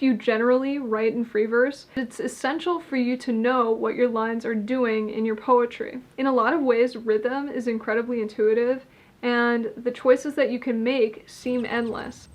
you generally write in free verse, it's essential for you to know what your lines are doing in your poetry. In a lot of ways, rhythm is incredibly intuitive, and the choices that you can make seem endless.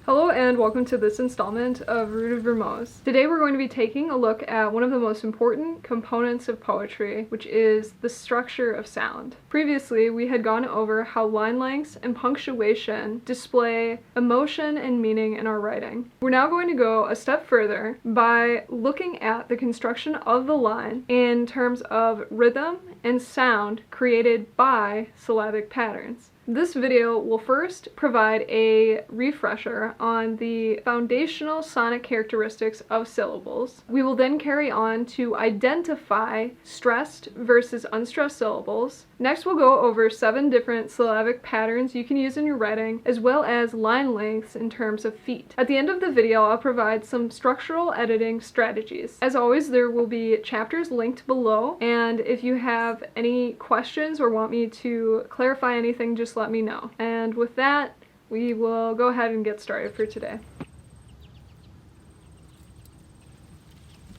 Hello and welcome to this installment of Root of Ramose. Today we're going to be taking a look at one of the most important components of poetry, which is the structure of sound. Previously, we had gone over how line lengths and punctuation display emotion and meaning in our writing. We're now going to go a step further by looking at the construction of the line in terms of rhythm and sound created by syllabic patterns. This video will first provide a refresher on the foundational sonic characteristics of syllables. We will then carry on to identify stressed versus unstressed syllables. Next, we'll go over 7 different syllabic patterns you can use in your writing, as well as line lengths in terms of feet. At the end of the video, I'll provide some structural editing strategies. As always, there will be chapters linked below, and if you have any questions or want me to clarify anything, just let me know. And with that, we will go ahead and get started for today.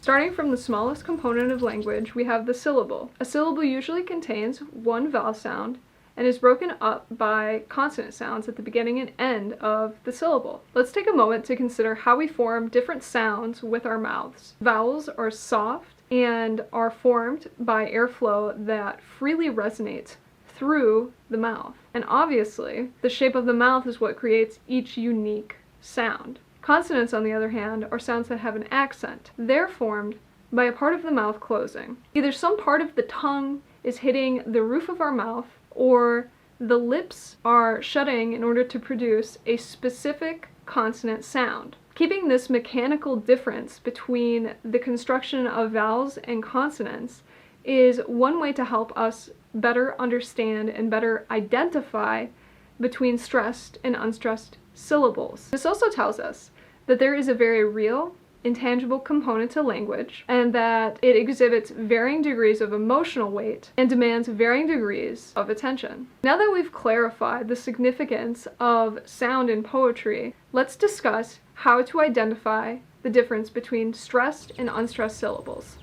Starting from the smallest component of language, we have the syllable. A syllable usually contains one vowel sound and is broken up by consonant sounds at the beginning and end of the syllable. Let's take a moment to consider how we form different sounds with our mouths. Vowels are soft and are formed by airflow that freely resonates through the mouth. And obviously, the shape of the mouth is what creates each unique sound. Consonants, on the other hand, are sounds that have an accent. They're formed by a part of the mouth closing. Either some part of the tongue is hitting the roof of our mouth, or the lips are shutting in order to produce a specific consonant sound. Keeping this mechanical difference between the construction of vowels and consonants is one way to help us better understand and better identify between stressed and unstressed syllables. This also tells us that there is a very real, intangible component to language, and that it exhibits varying degrees of emotional weight and demands varying degrees of attention. Now that we've clarified the significance of sound in poetry, let's discuss how to identify the difference between stressed and unstressed syllables.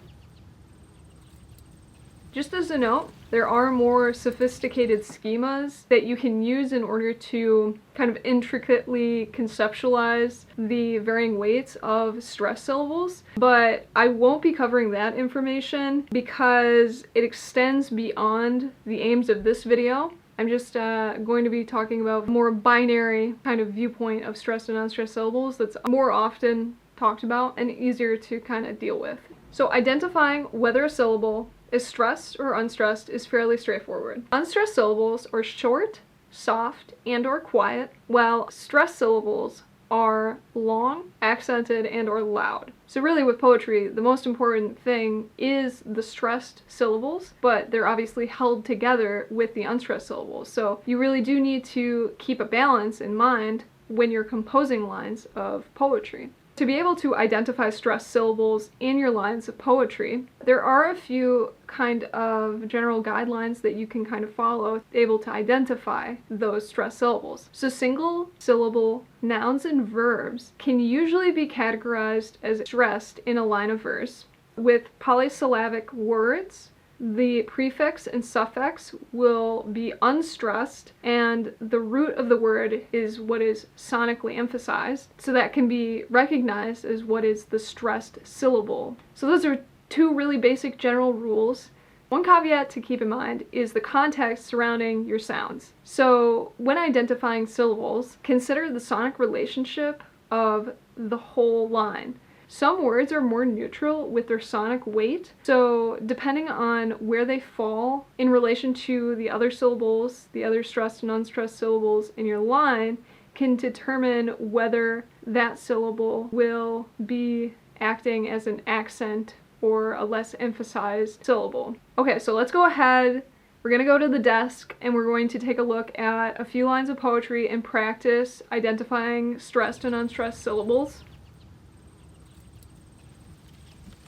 Just as a note, there are more sophisticated schemas that you can use in order to kind of intricately conceptualize the varying weights of stressed syllables, but I won't be covering that information because it extends beyond the aims of this video. I'm just going to be talking about a more binary kind of viewpoint of stressed and unstressed syllables that's more often talked about and easier to kind of deal with. So identifying whether a syllable is stressed or unstressed is fairly straightforward. Unstressed syllables are short, soft, and/or quiet, while stressed syllables are long, accented, and/or loud. So really with poetry, the most important thing is the stressed syllables, but they're obviously held together with the unstressed syllables. So you really do need to keep a balance in mind when you're composing lines of poetry. To be able to identify stressed syllables in your lines of poetry, there are a few kind of general guidelines that you can kind of follow, able to identify those stressed syllables. So single syllable nouns and verbs can usually be categorized as stressed in a line of verse. With polysyllabic words, the prefix and suffix will be unstressed, and the root of the word is what is sonically emphasized, so that can be recognized as what is the stressed syllable. So those are 2 really basic general rules. One caveat to keep in mind is the context surrounding your sounds. So when identifying syllables, consider the sonic relationship of the whole line. Some words are more neutral with their sonic weight, so depending on where they fall in relation to the other syllables, the other stressed and unstressed syllables in your line, can determine whether that syllable will be acting as an accent or a less emphasized syllable. Okay, so let's go ahead. We're going to go to the desk and we're going to take a look at a few lines of poetry and practice identifying stressed and unstressed syllables.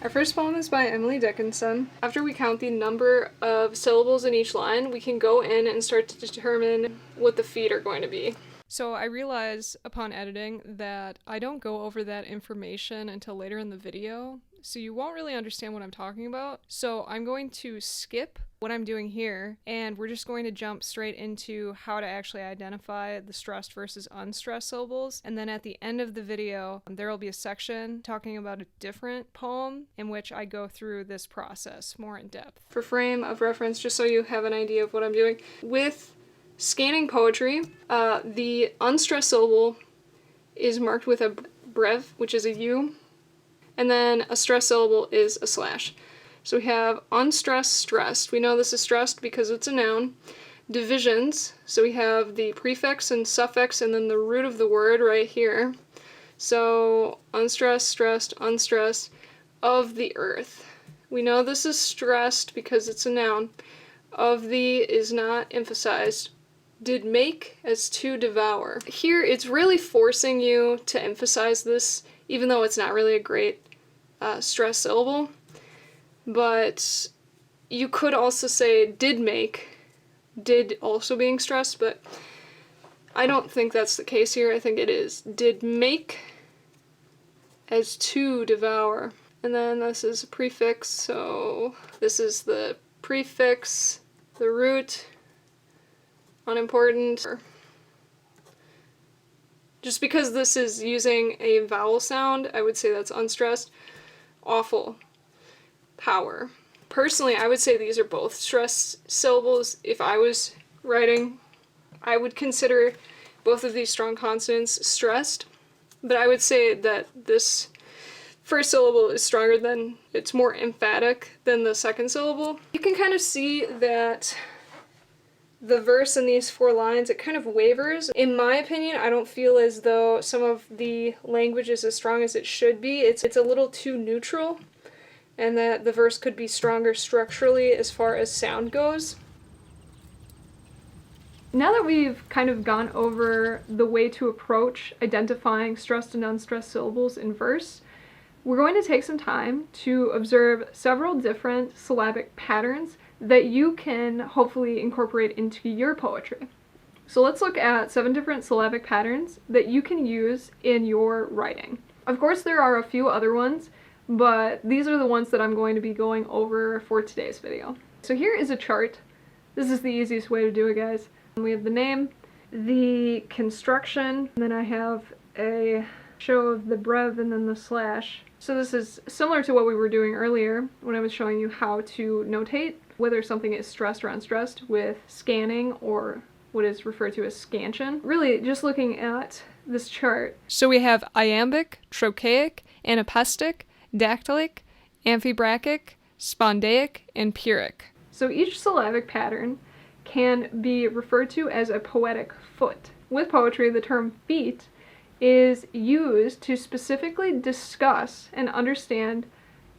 Our first poem is by Emily Dickinson. After we count the number of syllables in each line, we can go in and start to determine what the feet are going to be. So I realize upon editing that I don't go over that information until later in the video, so you won't really understand what I'm talking about. So I'm going to skip what I'm doing here, and we're just going to jump straight into how to actually identify the stressed versus unstressed syllables. And then at the end of the video, there will be a section talking about a different poem in which I go through this process more in depth. For frame of reference, just so you have an idea of what I'm doing, with scanning poetry, the unstressed syllable is marked with a breve, which is a U, and then a stressed syllable is a slash. So we have unstressed, stressed. We know this is stressed because it's a noun. Divisions, so we have the prefix and suffix and then the root of the word right here. So unstressed, stressed, unstressed, of the earth. We know this is stressed because it's a noun. Of the is not emphasized. Did make as to devour. Here it's really forcing you to emphasize this, even though it's not really a great stressed syllable. But you could also say did make, did also being stressed, but I don't think that's the case here. I think it is did make as to devour. And then this is a prefix, so this is the prefix, the root, unimportant. Just because this is using a vowel sound, I would say that's unstressed. Awful. Power. Personally, I would say these are both stressed syllables. If I was writing, I would consider both of these strong consonants stressed, but I would say that this first syllable is stronger than, it's more emphatic than the second syllable. You can kind of see that the verse in these 4 lines, it kind of wavers. In my opinion, I don't feel as though some of the language is as strong as it should be. It's a little too neutral, and that the verse could be stronger structurally as far as sound goes. Now that we've kind of gone over the way to approach identifying stressed and unstressed syllables in verse, we're going to take some time to observe several different syllabic patterns that you can hopefully incorporate into your poetry. So let's look at 7 different syllabic patterns that you can use in your writing. Of course, there are a few other ones, but these are the ones that I'm going to be going over for today's video. So here is a chart. This is the easiest way to do it, guys. We have the name, the construction, and then I have a show of the breve and then the slash. So this is similar to what we were doing earlier when I was showing you how to notate whether something is stressed or unstressed with scanning, or what is referred to as scansion. Really just looking at this chart. So we have iambic, trochaic, anapestic, dactylic, amphibrachic, spondaic, and pyrrhic. So each syllabic pattern can be referred to as a poetic foot. With poetry, the term feet is used to specifically discuss and understand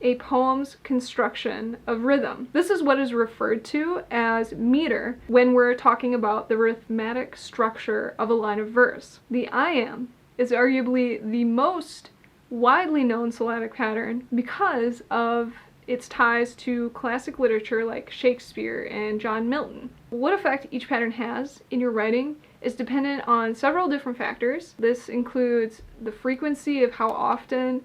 a poem's construction of rhythm. This is what is referred to as meter when we're talking about the rhythmic structure of a line of verse. The iamb is arguably the most widely known syllabic pattern because of its ties to classic literature like Shakespeare and John Milton. What effect each pattern has in your writing is dependent on several different factors. This includes the frequency of how often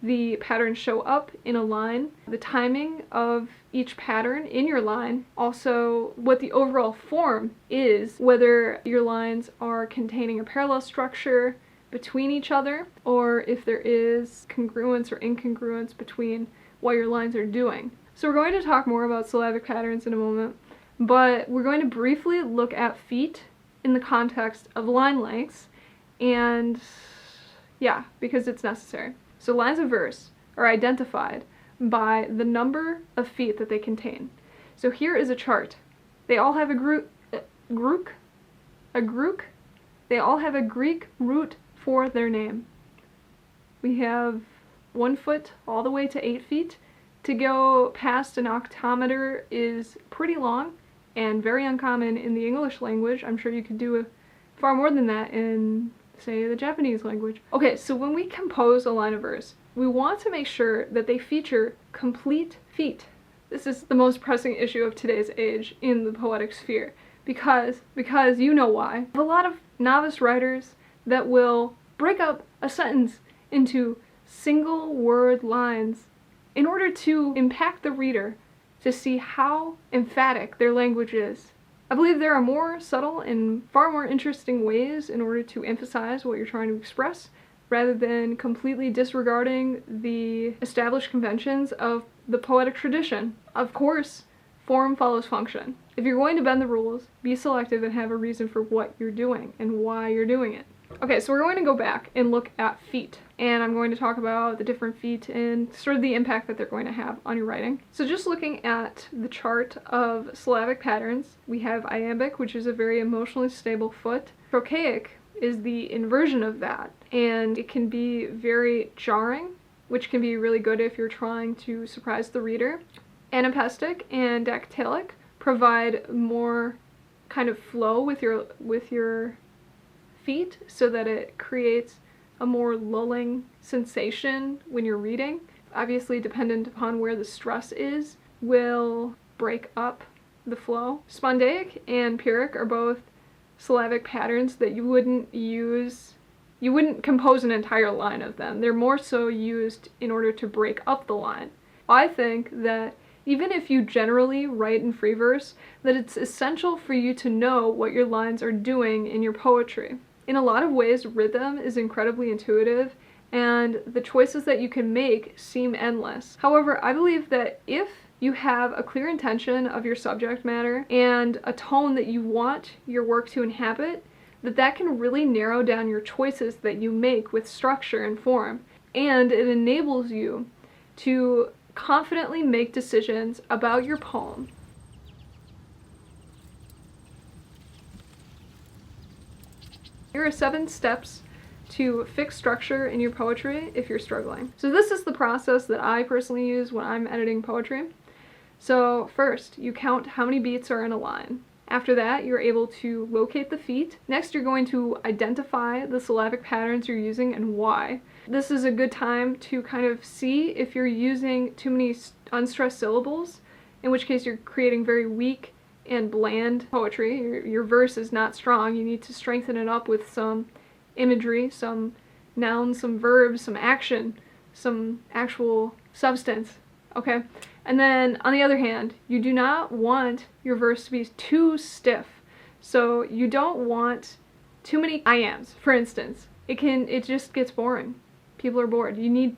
the patterns show up in a line, the timing of each pattern in your line, also what the overall form is, whether your lines are containing a parallel structure between each other, or if there is congruence or incongruence between what your lines are doing. So we're going to talk more about syllabic patterns in a moment, but we're going to briefly look at feet in the context of line lengths, and yeah, because it's necessary. So lines of verse are identified by the number of feet that they contain. So here is a chart. They all have a Greek root for their name. We have 1 foot all the way to 8 feet. To go past an octometer is pretty long and very uncommon in the English language. I'm sure you could do far more than that in, say, the Japanese language. Okay, so when we compose a line of verse, we want to make sure that they feature complete feet. This is the most pressing issue of today's age in the poetic sphere, because you know why. A lot of novice writers that will break up a sentence into single word lines in order to impact the reader to see how emphatic their language is. I believe there are more subtle and far more interesting ways in order to emphasize what you're trying to express, rather than completely disregarding the established conventions of the poetic tradition. Of course, form follows function. If you're going to bend the rules, be selective and have a reason for what you're doing and why you're doing it. Okay, so we're going to go back and look at feet, and I'm going to talk about the different feet and sort of the impact that they're going to have on your writing. So just looking at the chart of syllabic patterns, we have iambic, which is a very emotionally stable foot. Archaic is the inversion of that, and it can be very jarring, which can be really good if you're trying to surprise the reader. Anapestic and dactylic provide more kind of flow with your feet, so that it creates a more lulling sensation when you're reading. Obviously, dependent upon where the stress is, will break up the flow. Spondaic and pyrrhic are both syllabic patterns that you wouldn't compose an entire line of them. They're more so used in order to break up the line. I think that even if you generally write in free verse, that it's essential for you to know what your lines are doing in your poetry. In a lot of ways, rhythm is incredibly intuitive, and the choices that you can make seem endless. However, I believe that if you have a clear intention of your subject matter and a tone that you want your work to inhabit, that can really narrow down your choices that you make with structure and form, and it enables you to confidently make decisions about your poem. Here are 7 steps to fix structure in your poetry if you're struggling. So this is the process that I personally use when I'm editing poetry. So first, you count how many beats are in a line. After that, you're able to locate the feet. Next, you're going to identify the syllabic patterns you're using and why. This is a good time to kind of see if you're using too many unstressed syllables, in which case you're creating very weak and bland poetry. Your verse is not strong. You need to strengthen it up with some imagery, some nouns, some verbs, some action, some actual substance, okay? And then, on the other hand, you do not want your verse to be too stiff. So you don't want too many iambs, for instance. It just gets boring. People are bored. You need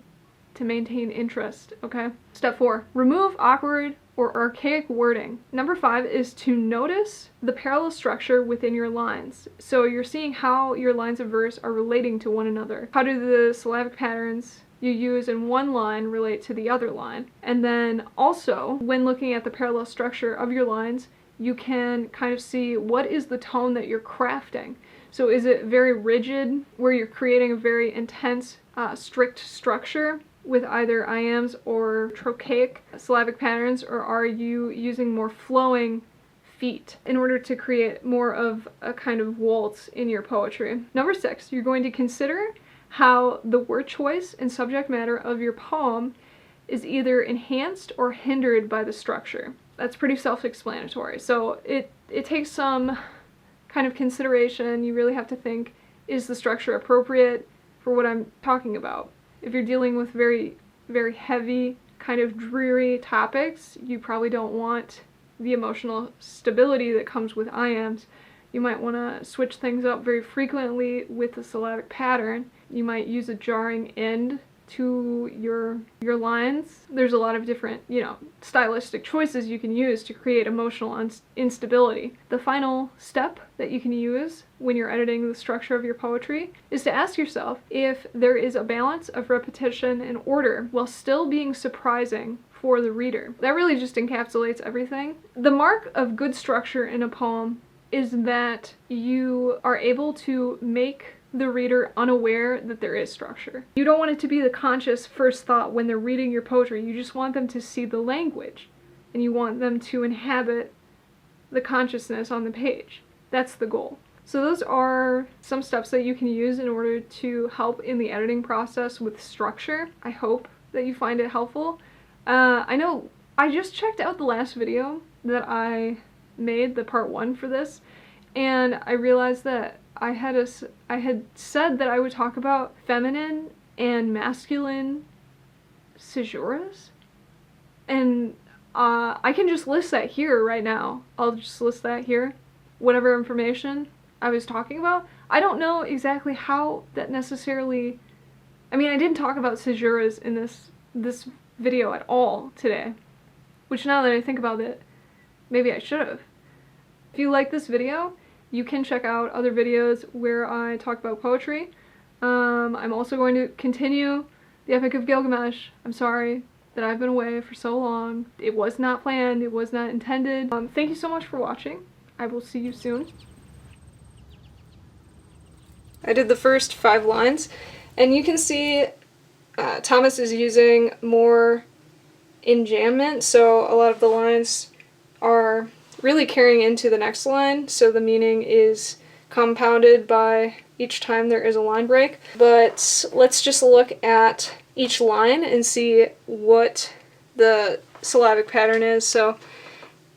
to maintain interest, okay? Step 4, remove awkward or archaic wording. Number 5 is to notice the parallel structure within your lines. So you're seeing how your lines of verse are relating to one another. How do the syllabic patterns you use in one line relate to the other line? And then also, when looking at the parallel structure of your lines, you can kind of see what is the tone that you're crafting. So is it very rigid, where you're creating a very intense, strict structure with either iambs or trochaic syllabic patterns, or are you using more flowing feet in order to create more of a kind of waltz in your poetry? Number 6, you're going to consider how the word choice and subject matter of your poem is either enhanced or hindered by the structure. That's pretty self-explanatory. So it takes some kind of consideration. You really have to think, is the structure appropriate for what I'm talking about? If you're dealing with very, very heavy, kind of dreary topics, you probably don't want the emotional stability that comes with iambs. You might want to switch things up very frequently with the syllabic pattern. You might use a jarring end to your lines. There's a lot of different, stylistic choices you can use to create emotional instability. The final step that you can use when you're editing the structure of your poetry is to ask yourself if there is a balance of repetition and order while still being surprising for the reader. That really just encapsulates everything. The mark of good structure in a poem is that you are able to make the reader unaware that there is structure. You don't want it to be the conscious first thought when they're reading your poetry. You just want them to see the language, and you want them to inhabit the consciousness on the page. That's the goal. So those are some steps that you can use in order to help in the editing process with structure. I hope that you find it helpful. I know I just checked out the last video that I made, the part 1 for this, and I realized that I had said that I would talk about feminine and masculine caesuras, and I can just list that here right now. I'll just list that here, whatever information I was talking about. I don't know exactly how that necessarily, I mean, I didn't talk about caesuras in this video at all today, which now that I think about it, maybe I should have. If you like this video, you can check out other videos where I talk about poetry. I'm also going to continue the Epic of Gilgamesh. I'm sorry that I've been away for so long. It was not planned, it was not intended. Thank you so much for watching. I will see you soon. I did the first 5 lines, and you can see Thomas is using more enjambment, so a lot of the lines are really carrying into the next line, so the meaning is compounded by each time there is a line break. But let's just look at each line and see what the syllabic pattern is. So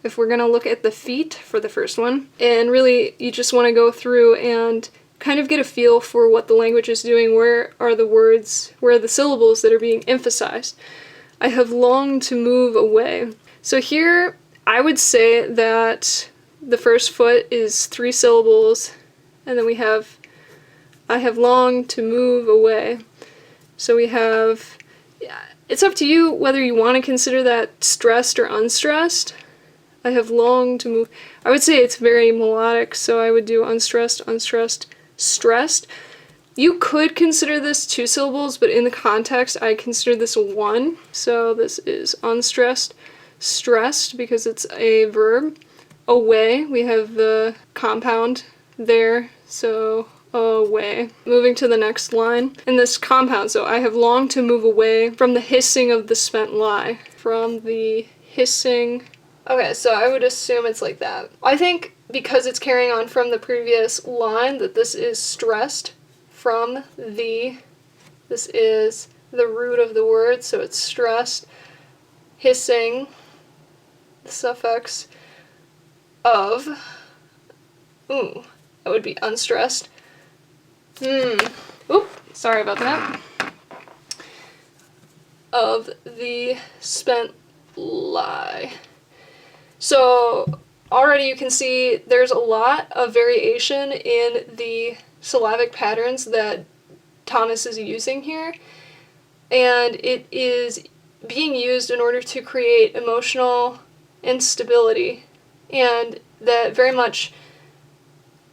if we're gonna look at the feet for the first one, and really you just want to go through and kind of get a feel for what the language is doing. Where are the words, where are the syllables that are being emphasized? I have longed to move away. So here I would say that the first foot is 3 syllables, and then we have I have longed to move away. So we have, it's up to you whether you want to consider that stressed or unstressed. I have longed to move. I would say it's very melodic, so I would do unstressed, unstressed, stressed. You could consider this 2 syllables, but in the context I consider this 1. So this is unstressed, stressed, because it's a verb. Away, we have the compound there, so away. Moving to the next line. In this compound, so I have longed to move away from the hissing of the spent lie. From the hissing. Okay, so I would assume it's like that. I think because it's carrying on from the previous line that this is stressed from the, this is the root of the word, so it's stressed, hissing, the suffix of, that would be unstressed. Oop, sorry about that. Of the spent lie. So already you can see there's a lot of variation in the syllabic patterns that Thomas is using here, and it is being used in order to create emotional instability, and that very much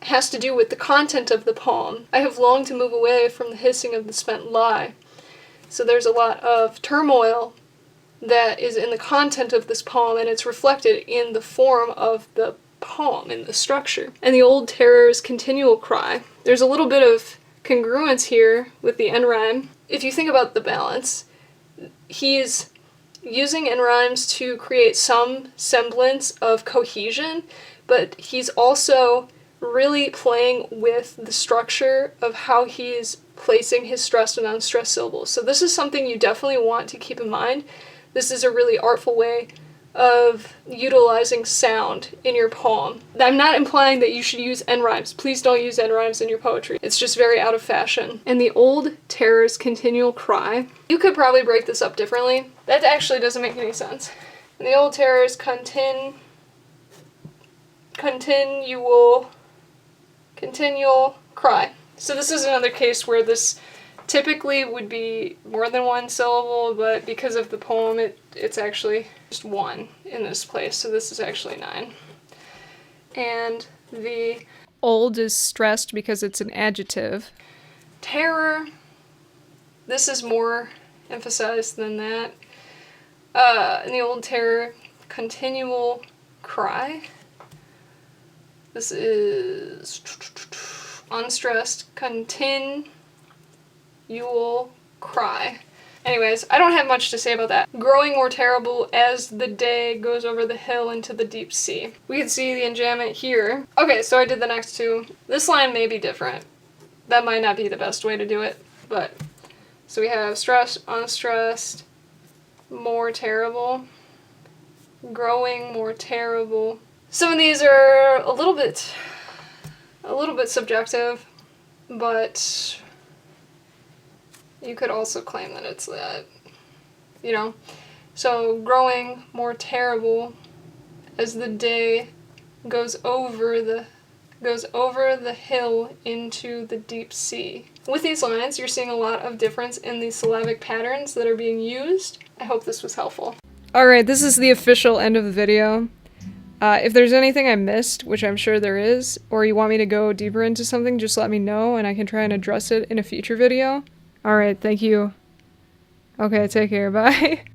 has to do with the content of the poem. I have longed to move away from the hissing of the spent lie. So there's a lot of turmoil that is in the content of this poem, and it's reflected in the form of the poem, in the structure. And the old terror's continual cry. There's a little bit of congruence here with the end rhyme. If you think about the balance, he's using end rhymes to create some semblance of cohesion, but he's also really playing with the structure of how he's placing his stressed and unstressed syllables. So this is something you definitely want to keep in mind. This is a really artful way of utilizing sound in your poem. I'm not implying that you should use end rhymes. Please don't use end rhymes in your poetry. It's just very out of fashion. And the old terror's continual cry. You could probably break this up differently. That actually doesn't make any sense. And the old terror's continual cry. So this is another case where this typically would be more than 1 syllable, but because of the poem, it's actually just 1 in this place, so this is actually 9. And the old is stressed because it's an adjective. Terror, this is more emphasized than that. In the old terror, continual cry. This is unstressed, continual cry. Anyways, I don't have much to say about that. Growing more terrible as the day goes over the hill into the deep sea. We can see the enjambment here. Okay, so I did the next 2. This line may be different. That might not be the best way to do it, but so we have stressed, unstressed, more terrible, growing more terrible. Some of these are a little bit a little bit subjective, but you could also claim that it's that, you know? So growing more terrible as the day goes over the hill into the deep sea. With these lines, you're seeing a lot of difference in the syllabic patterns that are being used. I hope this was helpful. Alright, this is the official end of the video. If there's anything I missed, which I'm sure there is, or you want me to go deeper into something, just let me know and I can try and address it in a future video. Alright, thank you. Okay, take care, bye.